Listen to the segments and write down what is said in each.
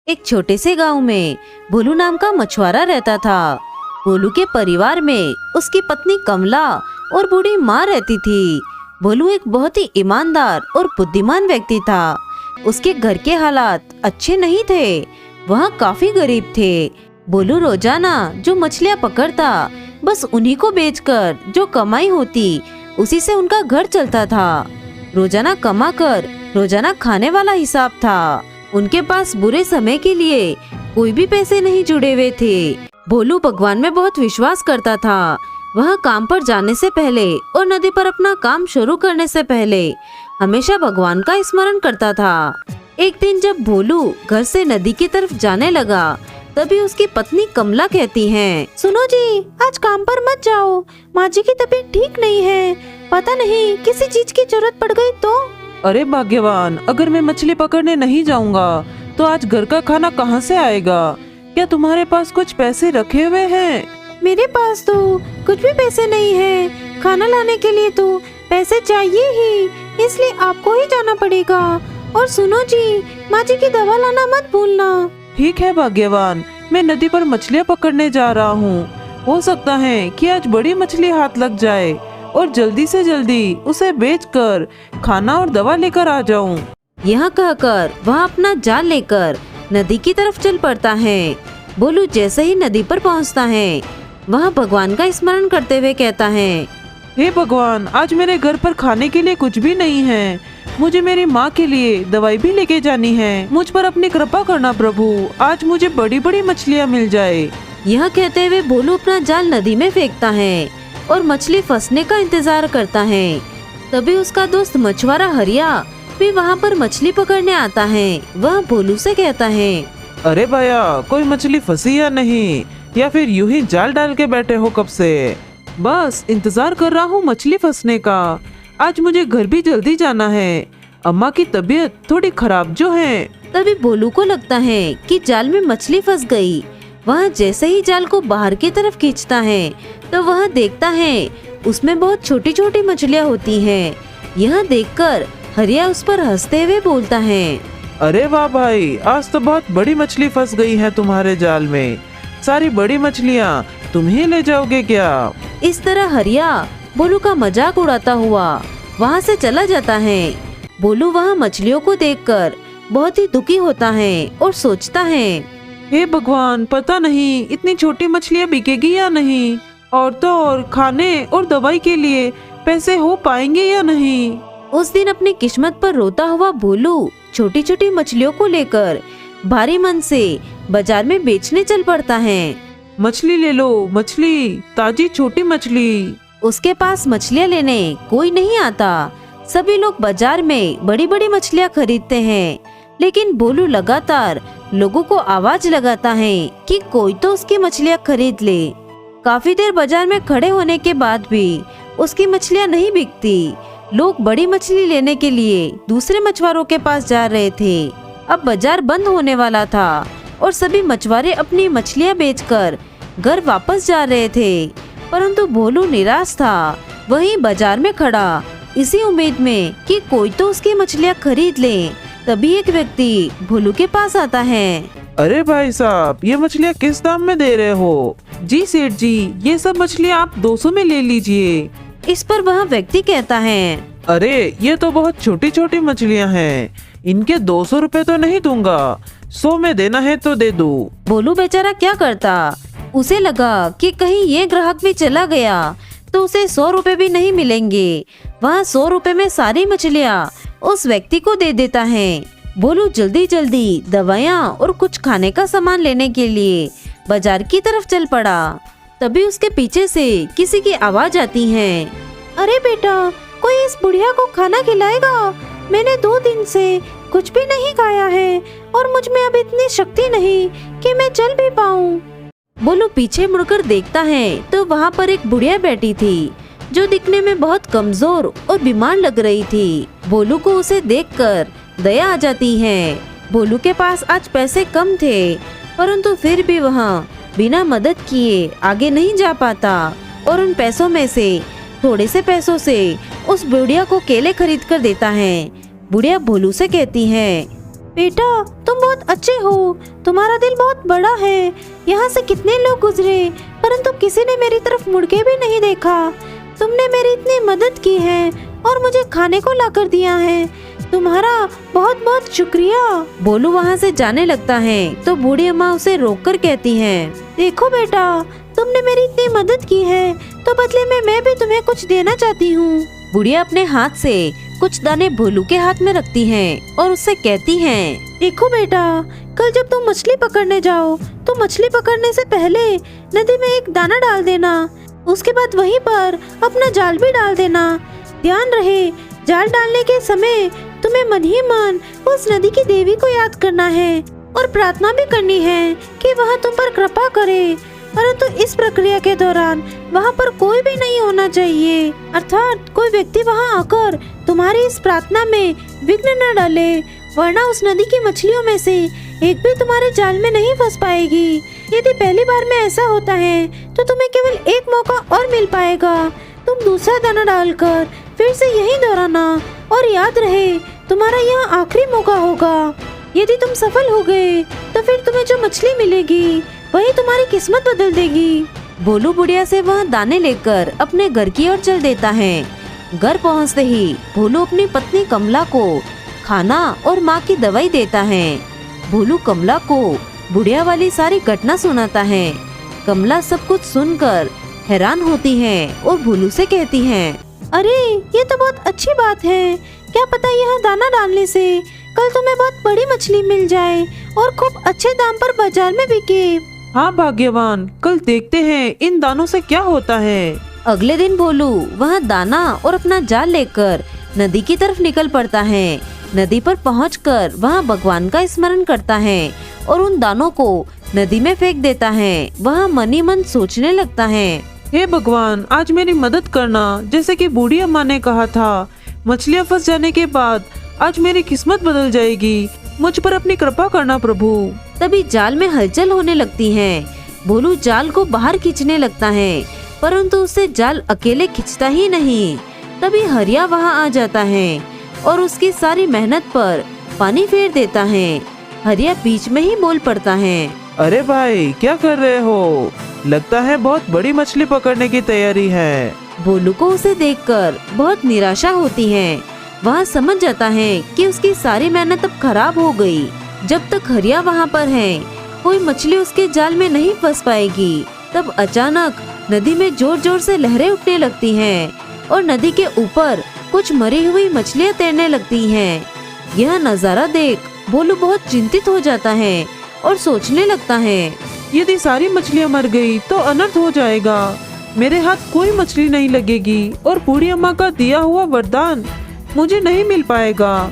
एक छोटे से गांव में भोलू नाम का मछुआरा रहता था। भोलू के परिवार में उसकी पत्नी कमला और बूढ़ी माँ रहती थी। भोलू एक बहुत ही ईमानदार और बुद्धिमान व्यक्ति था। उसके घर के हालात अच्छे नहीं थे, वह काफी गरीब थे। भोलू रोजाना जो मछलियाँ पकड़ता बस उन्हीं को बेचकर जो कमाई होती उसी से उनका घर चलता था। रोजाना कमाकर रोजाना खाने वाला हिसाब था। उनके पास बुरे समय के लिए कोई भी पैसे नहीं जुड़े हुए थे। भोलू भगवान में बहुत विश्वास करता था। वह काम पर जाने से पहले और नदी पर अपना काम शुरू करने से पहले हमेशा भगवान का स्मरण करता था। एक दिन जब भोलू घर से नदी की तरफ जाने लगा तभी उसकी पत्नी कमला कहती है, सुनो जी, आज काम पर मत जाओ, माँ जी की तबीयत ठीक नहीं है, पता नहीं किसी चीज की जरूरत पड़ गई तो। अरे भाग्यवान, अगर मैं मछली पकड़ने नहीं जाऊंगा तो आज घर का खाना कहाँ से आएगा? क्या तुम्हारे पास कुछ पैसे रखे हुए हैं? मेरे पास तो कुछ भी पैसे नहीं है, खाना लाने के लिए तो पैसे चाहिए ही, इसलिए आपको ही जाना पड़ेगा। और सुनो जी, माँ जी की दवा लाना मत भूलना। ठीक है भाग्यवान, मैं नदी पर मछलियाँ पकड़ने जा रहा हूँ। हो सकता है कि आज बड़ी मछली हाथ लग जाए और जल्दी से जल्दी उसे बेचकर खाना और दवा लेकर आ जाऊँ। यह कहकर वह अपना जाल लेकर नदी की तरफ चल पड़ता है। भोलू जैसे ही नदी पर पहुँचता है वह भगवान का स्मरण करते हुए कहता है, हे भगवान, आज मेरे घर पर खाने के लिए कुछ भी नहीं है, मुझे मेरी माँ के लिए दवाई भी लेके जानी है, मुझ पर अपनी कृपा करना प्रभु, आज मुझे बड़ी बड़ी मछलियाँ मिल जाए। यह कहते हुए भोलू अपना जाल नदी में फेंकता है और मछली फंसने का इंतजार करता है। तभी उसका दोस्त मछुआरा हरिया भी वहाँ पर मछली पकड़ने आता है। वह भोलू से कहता है, अरे भैया, कोई मछली फंसी या नहीं, या फिर यूं ही जाल डाल के बैठे हो कब से? बस इंतजार कर रहा हूँ मछली फंसने का। आज मुझे घर भी जल्दी जाना है, अम्मा की तबीयत थोड़ी खराब जो है। तभी भोलू को लगता है कि जाल में मछली फंस गई। वह जैसे ही जाल को बाहर की तरफ खींचता है तो वह देखता है उसमें बहुत छोटी छोटी मछलियाँ होती हैं। यह देखकर हरिया उस पर हंसते हुए बोलता है, अरे वाह भाई, आज तो बहुत बड़ी मछली फंस गई है तुम्हारे जाल में। सारी बड़ी मछलियाँ तुम ही ले जाओगे क्या? इस तरह हरिया भोलू का मजाक उड़ाता हुआ वहाँ से चला जाता है। भोलू वहाँ मछलियों को देखकर बहुत ही दुखी होता है और सोचता है, हे भगवान, पता नहीं इतनी छोटी मछलियाँ बिकेगी या नहीं, और तो और खाने और दवाई के लिए पैसे हो पाएंगे या नहीं। उस दिन अपनी किस्मत पर रोता हुआ भोलू छोटी छोटी मछलियों को लेकर भारी मन से बाजार में बेचने चल पड़ता है। मछली ले लो, मछली, ताजी छोटी मछली। उसके पास मछलियाँ लेने कोई नहीं आता। सभी लोग बाजार में बड़ी बड़ी मछलियाँ खरीदते हैं, लेकिन भोलू लगातार लोगों को आवाज लगाता है कि कोई तो उसकी मछलियाँ खरीद ले। काफी देर बाजार में खड़े होने के बाद भी उसकी मछलियाँ नहीं बिकती। लोग बड़ी मछली लेने के लिए दूसरे मछुआरों के पास जा रहे थे। अब बाजार बंद होने वाला था और सभी मछुआरे अपनी मछलियाँ बेचकर घर वापस जा रहे थे, परंतु भोलू निराश था। वहीं बाजार में खड़ा इसी उम्मीद में कि कोई तो उसकी मछलियाँ खरीद ले। तभी एक व्यक्ति भोलू के पास आता है। अरे भाई साहब, ये मछलियाँ किस दाम में दे रहे हो? जी सेठ जी, ये सब मछलियाँ आप 200 में ले लीजिए। इस पर वह व्यक्ति कहता है, अरे ये तो बहुत छोटी छोटी मछलियाँ हैं, इनके 200 रुपए तो नहीं दूंगा, 100 में देना है तो दे दो। भोलू बेचारा क्या करता, उसे लगा कि कहीं ये ग्राहक भी चला गया तो उसे 100 रुपए भी नहीं मिलेंगे। वह 100 रुपए में सारी मछलियाँ उस व्यक्ति को दे देता है। भोलू जल्दी जल्दी दवाइयाँ और कुछ खाने का सामान लेने के लिए बाजार की तरफ चल पड़ा। तभी उसके पीछे से किसी की आवाज आती है, अरे बेटा, कोई इस बुढ़िया को खाना खिलाएगा? मैंने 2 दिन से कुछ भी नहीं खाया है और मुझ में अब इतनी शक्ति नहीं कि मैं चल भी पाऊँ। भोलू पीछे मुड़कर देखता है तो वहाँ पर एक बुढ़िया बैठी थी जो दिखने में बहुत कमजोर और बीमार लग रही थी। भोलू को उसे देखकर दया आ जाती है। भोलू के पास आज पैसे कम थे, परंतु फिर भी वह बिना मदद किए आगे नहीं जा पाता और उन पैसों में से थोड़े से पैसों से उस बुढ़िया को केले खरीद कर देता है। बुढ़िया भोलू से कहती है, बेटा तुम बहुत अच्छे हो, तुम्हारा दिल बहुत बड़ा है। यहाँ से कितने लोग गुजरे परंतु किसी ने मेरी तरफ मुड़ के भी नहीं देखा। तुमने मेरी इतनी मदद की है और मुझे खाने को लाकर दिया है, तुम्हारा बहुत बहुत शुक्रिया। भोलू वहाँ से जाने लगता है तो बूढ़ी अम्मा उसे रोककर कहती हैं, देखो बेटा तुमने मेरी इतनी मदद की है तो बदले में मैं भी तुम्हें कुछ देना चाहती हूँ। बुढ़िया अपने हाथ से कुछ दाने भोलू के हाथ में रखती हैं और उससे कहती हैं, देखो बेटा कल जब तुम मछली पकड़ने जाओ तो मछली पकड़ने से पहले नदी में एक दाना डाल देना, उसके बाद वहीं पर अपना जाल भी डाल देना। ध्यान रहे जाल डालने के समय तुम्हें मन ही मन उस नदी की देवी को याद करना है और प्रार्थना भी करनी है कि वह तुम पर कृपा करे, परंतु इस प्रक्रिया के दौरान वहाँ पर कोई भी नहीं होना चाहिए, अर्थात कोई व्यक्ति वहाँ आकर तुम्हारी इस प्रार्थना में विघ्न न डाले, वरना उस नदी की मछलियों में से एक भी तुम्हारे जाल में नहीं फंस पाएगी। यदि पहली बार में ऐसा होता है तो तुम्हें केवल एक मौका और मिल पाएगा, तुम दूसरा दाना डालकर फिर से यही दोहराना और याद रहे तुम्हारा यह आखिरी मौका होगा। यदि तुम सफल हो गए तो फिर तुम्हें जो मछली मिलेगी वही तुम्हारी किस्मत बदल देगी। भोलू बुढ़िया से वह दाने लेकर अपने घर की ओर चल देता है। घर पहुंचते ही भोलू अपनी पत्नी कमला को खाना और माँ की दवाई देता है। भोलू कमला को बुढ़िया वाली सारी घटना सुनाता है। कमला सब कुछ सुनकर हैरान होती है और भोलू से कहती है, अरे ये तो बहुत अच्छी बात है, क्या पता यह दाना डालने से कल तुम्हें बहुत बड़ी मछली मिल जाए और खूब अच्छे दाम पर बाजार में बिके। हाँ भाग्यवान, कल देखते हैं इन दानों से क्या होता है। अगले दिन भोलू वह दाना और अपना जाल लेकर नदी की तरफ निकल पड़ता है। नदी पर पहुंचकर वह भगवान का स्मरण करता है और उन दानों को नदी में फेंक देता है। वह मन ही मन सोचने लगता है, हे भगवान आज मेरी मदद करना, जैसे कि बूढ़ी अम्मा ने कहा था, मछलियाँ फंस जाने के बाद आज मेरी किस्मत बदल जाएगी, मुझ पर अपनी कृपा करना प्रभु। तभी जाल में हलचल होने लगती है। भोलू जाल को बाहर खींचने लगता है परंतु उसे जाल अकेले खींचता ही नहीं। तभी हरिया वहाँ आ जाता है और उसकी सारी मेहनत पर पानी फेर देता है। हरिया बीच में ही बोल पड़ता है, अरे भाई क्या कर रहे हो, लगता है बहुत बड़ी मछली पकड़ने की तैयारी है। भोलू को उसे देखकर बहुत निराशा होती है। वह समझ जाता है कि उसकी सारी मेहनत अब खराब हो गई। जब तक हरिया वहाँ पर है कोई मछली उसके जाल में नहीं फंस पाएगी। तब अचानक नदी में जोर जोर से लहरें उठने लगती हैं और नदी के ऊपर कुछ मरी हुई मछलियाँ तैरने लगती हैं। यह नज़ारा देख भोलू बहुत चिंतित हो जाता है और सोचने लगता है, यदि सारी मछलियाँ मर गई तो अनर्थ हो जाएगा, मेरे हाथ कोई मछली नहीं लगेगी और बूढ़ी अम्मा का दिया हुआ वरदान मुझे नहीं मिल पाएगा।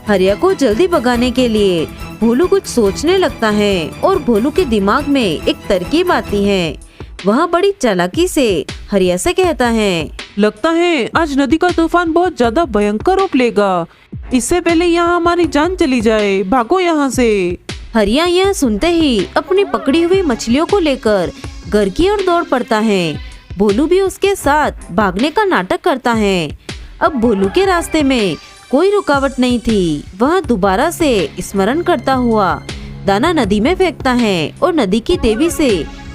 हरिया को जल्दी भगाने के लिए भोलू कुछ सोचने लगता है और भोलू के दिमाग में एक तरकीब आती है। वह बड़ी चालाकी से हरिया से कहता है, लगता है आज नदी का तूफान बहुत ज्यादा भयंकर रूप लेगा, इससे पहले यहाँ हमारी जान चली जाए, भागो यहाँ से। हरिया यह सुनते ही अपनी पकड़ी हुई मछलियों को लेकर घर की ओर दौड़ पड़ता है। भोलू भी उसके साथ भागने का नाटक करता है। अब भोलू के रास्ते में कोई रुकावट नहीं थी। वह दोबारा से स्मरण करता हुआ दाना नदी में फेंकता है और नदी की देवी से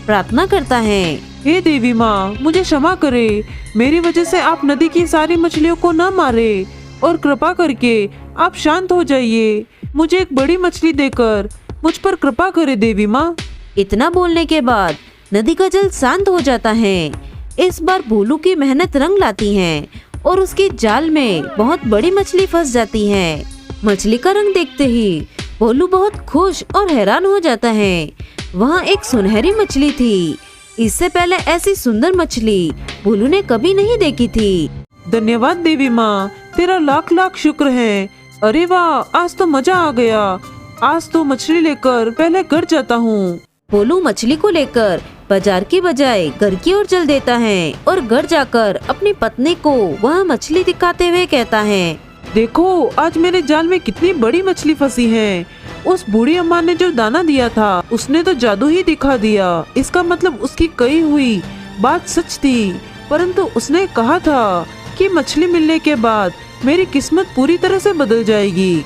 प्रार्थना करता है, हे देवी माँ मुझे क्षमा करे, मेरी वजह से आप नदी की सारी मछलियों को न मारे और कृपा करके आप शांत हो जाइए, मुझे एक बड़ी मछली देकर मुझ पर कृपा करे देवी माँ। इतना बोलने के बाद नदी का जल शांत हो जाता है। इस बार भोलू की मेहनत रंग लाती है और उसके जाल में बहुत बड़ी मछली फंस जाती है। मछली का रंग देखते ही भोलू बहुत खुश और हैरान हो जाता है। वहाँ एक सुनहरी मछली थी। इससे पहले ऐसी सुंदर मछली भोलू ने कभी नहीं देखी थी। धन्यवाद देवी माँ, तेरा लाख लाख शुक्र है। अरे वाह, आज तो मजा आ गया, आज तो मछली लेकर पहले घर जाता हूँ। भोलू मछली को लेकर बाजार की बजाय घर की ओर चल देता है और घर जाकर अपनी पत्नी को वह मछली दिखाते हुए कहता है, देखो आज मेरे जाल में कितनी बड़ी मछली फंसी है। उस बूढ़ी अम्मा ने जो दाना दिया था उसने तो जादू ही दिखा दिया। इसका मतलब उसकी कही हुई बात सच थी, परंतु उसने कहा था कि मछली मिलने के बाद मेरी किस्मत पूरी तरह से बदल जाएगी।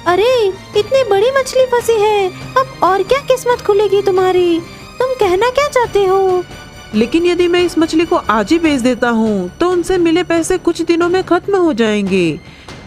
अरे इतनी बड़ी मछली फंसी है, अब और क्या किस्मत खुलेगी तुम्हारी? तुम कहना क्या चाहते हो? लेकिन यदि मैं इस मछली को आज ही बेच देता हूँ तो उनसे मिले पैसे कुछ दिनों में खत्म हो जाएंगे।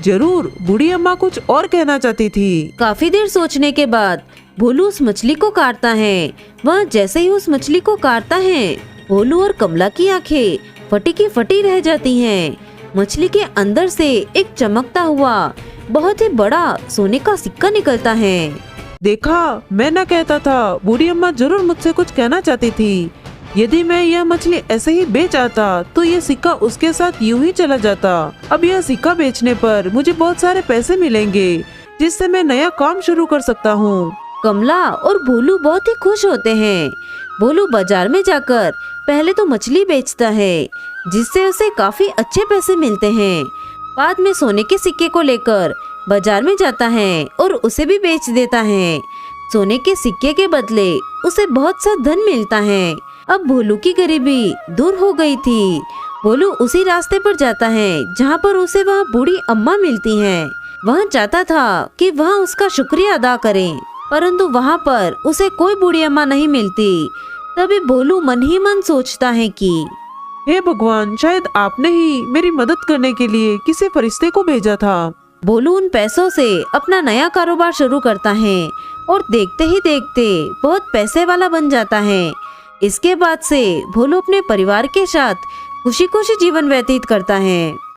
जरूर बूढ़ी अम्मा कुछ और कहना चाहती थी। काफी देर सोचने के बाद भोलू उस मछली को काटता है। वह जैसे ही उस मछली को काटता है, भोलू और कमला की आंखें फटी की फटी रह जाती हैं। मछली के अंदर से एक चमकता हुआ बहुत ही बड़ा सोने का सिक्का निकलता है। देखा, मैं न कहता था, बूढ़ी अम्मा जरूर मुझसे कुछ कहना चाहती थी। यदि मैं यह मछली ऐसे ही बेच आता तो यह सिक्का उसके साथ यूं ही चला जाता। अब यह सिक्का बेचने पर मुझे बहुत सारे पैसे मिलेंगे, जिससे मैं नया काम शुरू कर सकता हूँ। कमला और भोलू बहुत ही खुश होते हैं। भोलू बाजार में जाकर पहले तो मछली बेचता है, जिससे उसे काफी अच्छे पैसे मिलते हैं। बाद में सोने के सिक्के को लेकर बाजार में जाता है और उसे भी बेच देता है। सोने के सिक्के के बदले उसे बहुत सा धन मिलता है। अब भोलू की गरीबी दूर हो गई थी। भोलू उसी रास्ते पर जाता है जहाँ पर उसे वह बूढ़ी अम्मा मिलती हैं। वह चाहता था कि वह उसका शुक्रिया अदा करे, परंतु वहाँ पर उसे कोई बूढ़ी अम्मा नहीं मिलती। तभी भोलू मन ही मन सोचता है कि हे भगवान, शायद आपने ही मेरी मदद करने के लिए किसी फरिश्ते को भेजा था। भोलू उन पैसों से अपना नया कारोबार शुरू करता है और देखते ही देखते बहुत पैसे वाला बन जाता है। इसके बाद से भोलू अपने परिवार के साथ खुशी खुशी जीवन व्यतीत करता है।